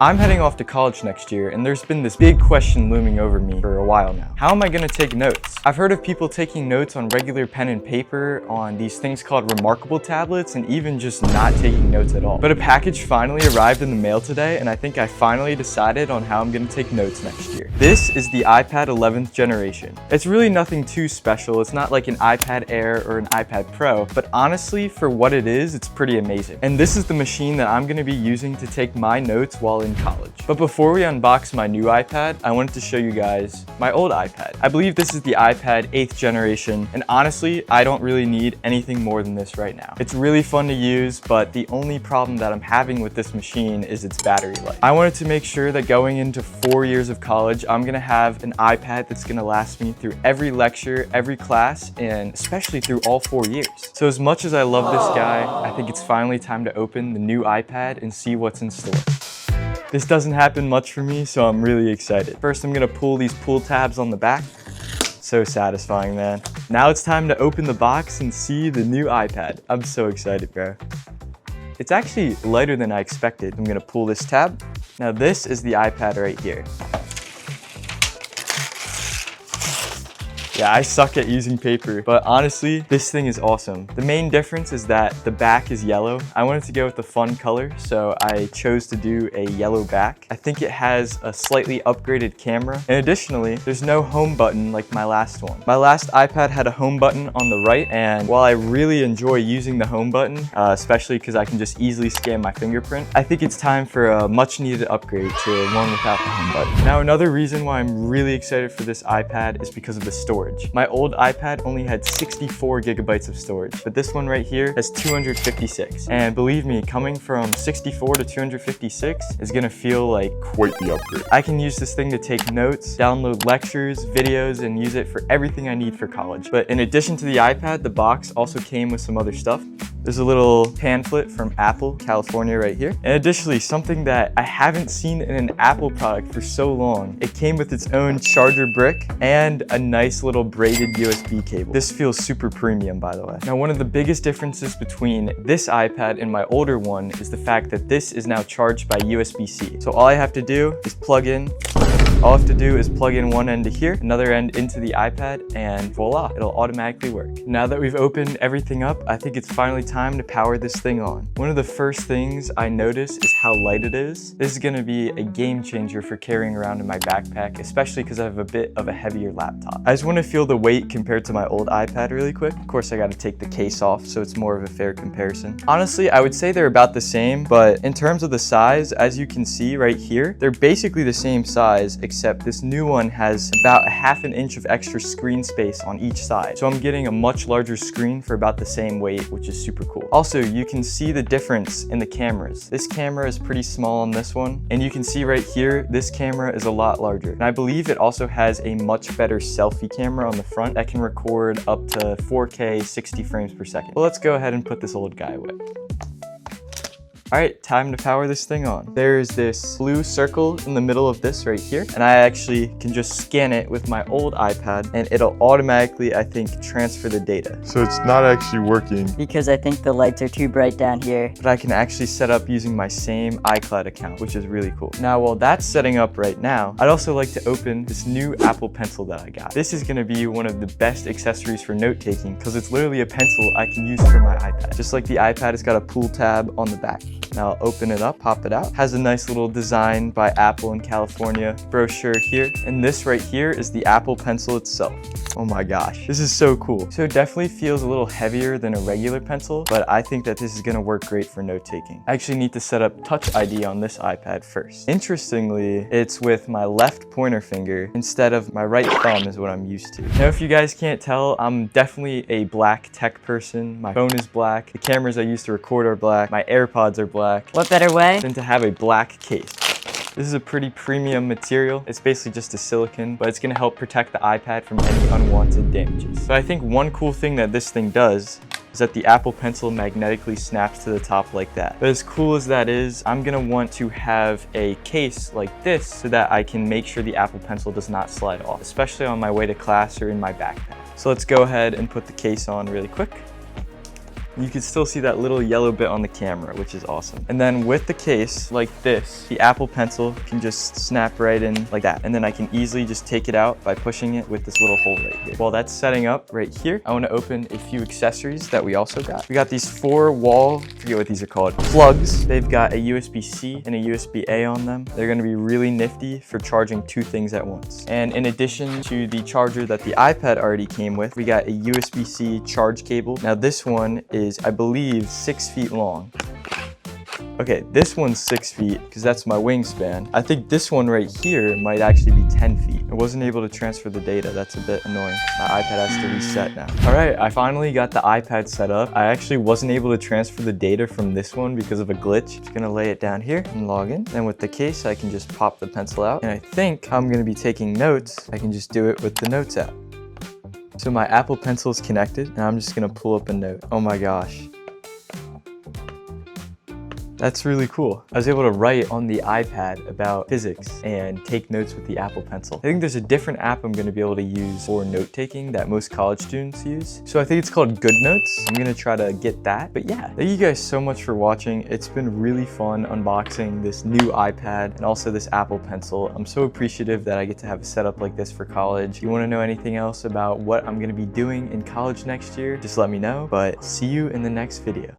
I'm heading off to college next year, and there's been this big question looming over me for a while now. How am I gonna take notes? I've heard of people taking notes on regular pen and paper, on these things called remarkable tablets, and even just not taking notes at all. But a package finally arrived in the mail today, and I think I finally decided on how I'm gonna take notes next year. This is the iPad 11th generation. It's really nothing too special. It's not like an iPad Air or an iPad Pro, but honestly, for what it is, it's pretty amazing. And this is the machine that I'm gonna be using to take my notes while in college. But before we unbox my new iPad, I wanted to show you guys my old iPad. I believe this is the iPad 8th generation, and honestly, I don't really need anything more than this right now. It's really fun to use, but the only problem that I'm having with this machine is its battery life. I wanted to make sure that going into 4 years of college, I'm gonna have an iPad that's gonna last me through every lecture, every class, and especially through all 4 years. So as much as I love this guy, I think it's finally time to open the new iPad and see what's in store. This doesn't happen much for me, so I'm really excited. First, I'm gonna pull these pull tabs on the back. So satisfying, man. Now it's time to open the box and see the new iPad. I'm so excited, bro. It's actually lighter than I expected. I'm gonna pull this tab. Now this is the iPad right here. Yeah, I suck at using paper, but honestly, this thing is awesome. The main difference is that the back is yellow. I wanted to go with the fun color, so I chose to do a yellow back. I think it has a slightly upgraded camera. And additionally, there's no home button like my last one. My last iPad had a home button on the right, and while I really enjoy using the home button, especially because I can just easily scan my fingerprint, I think it's time for a much needed upgrade to one without the home button. Now, another reason why I'm really excited for this iPad is because of the storage. My old iPad only had 64 gigabytes of storage, but this one right here has 256. And believe me, coming from 64 to 256 is gonna feel like quite the upgrade. I can use this thing to take notes, download lectures, videos, and use it for everything I need for college. But in addition to the iPad, the box also came with some other stuff. There's a little pamphlet from Apple, California right here. And additionally, something that I haven't seen in an Apple product for so long, it came with its own charger brick and a nice little braided USB cable. This feels super premium, by the way. Now, one of the biggest differences between this iPad and my older one is the fact that this is now charged by USB-C. So all I have to do is plug in one end to here, another end into the iPad, and voila, it'll automatically work. Now that we've opened everything up, I think it's finally time to power this thing on. One of the first things I notice is how light it is. This is gonna be a game changer for carrying around in my backpack, especially because I have a bit of a heavier laptop. I just wanna feel the weight compared to my old iPad really quick. Of course, I gotta take the case off, so it's more of a fair comparison. Honestly, I would say they're about the same, but in terms of the size, as you can see right here, they're basically the same size, except this new one has about a ½ an inch of extra screen space on each side. So I'm getting a much larger screen for about the same weight, which is super cool. Also, you can see the difference in the cameras. This camera is pretty small on this one, and you can see right here, this camera is a lot larger. And I believe it also has a much better selfie camera on the front that can record up to 4K 60 frames per second. Well, let's go ahead and put this old guy away. All right, time to power this thing on. There's this blue circle in the middle of this right here, and I actually can just scan it with my old iPad, and it'll automatically, I think, transfer the data. So it's not actually working. Because I think the lights are too bright down here. But I can actually set up using my same iCloud account, which is really cool. Now, while that's setting up right now, I'd also like to open this new Apple Pencil that I got. This is gonna be one of the best accessories for note-taking because it's literally a pencil I can use for my iPad. Just like the iPad, it's got a pull tab on the back. Now I'll open it up, pop it out. Has a nice little design by Apple in California brochure here. And this right here is the Apple Pencil itself. Oh my gosh, this is so cool. So it definitely feels a little heavier than a regular pencil, but I think that this is gonna work great for note-taking. I actually need to set up Touch ID on this iPad first. Interestingly, it's with my left pointer finger instead of my right thumb is what I'm used to. Now, if you guys can't tell, I'm definitely a black tech person. My phone is black. The cameras I use to record are black. My AirPods are black. What better way than to have a black case? This is a pretty premium material. It's basically just a silicone, but it's gonna help protect the iPad from any unwanted damages. So I think one cool thing that this thing does is that the Apple Pencil magnetically snaps to the top like that. But as cool as that is, I'm gonna want to have a case like this so that I can make sure the Apple Pencil does not slide off, especially on my way to class or in my backpack. So let's go ahead and put the case on really quick. You can still see that little yellow bit on the camera, which is awesome. And then with the case like this, the Apple Pencil can just snap right in like that. And then I can easily just take it out by pushing it with this little hole right here. While that's setting up right here, I want to open a few accessories that we also got. We got these 4 wall, I forget what these are called, plugs. They've got a USB-C and a USB-A on them. They're going to be really nifty for charging 2 things at once. And in addition to the charger that the iPad already came with, we got a USB-C charge cable. Now this one is, I believe, 6 feet long. Okay, this one's 6 feet because that's my wingspan. I think this one right here might actually be 10 feet. I wasn't able to transfer the data. That's a bit annoying. My iPad has to reset now. All right, I finally got the iPad set up. I actually wasn't able to transfer the data from this one because of a glitch. Just gonna lay it down here and log in. Then with the case, I can just pop the pencil out. And I think I'm gonna be taking notes. I can just do it with the Notes app. So my Apple Pencil is connected and I'm just gonna pull up a note. Oh my gosh. That's really cool. I was able to write on the iPad about physics and take notes with the Apple Pencil. I think there's a different app I'm gonna be able to use for note-taking that most college students use. So I think it's called Good Notes. I'm gonna try to get that. But yeah, thank you guys so much for watching. It's been really fun unboxing this new iPad and also this Apple Pencil. I'm so appreciative that I get to have a setup like this for college. If you wanna know anything else about what I'm gonna be doing in college next year, just let me know. But see you in the next video.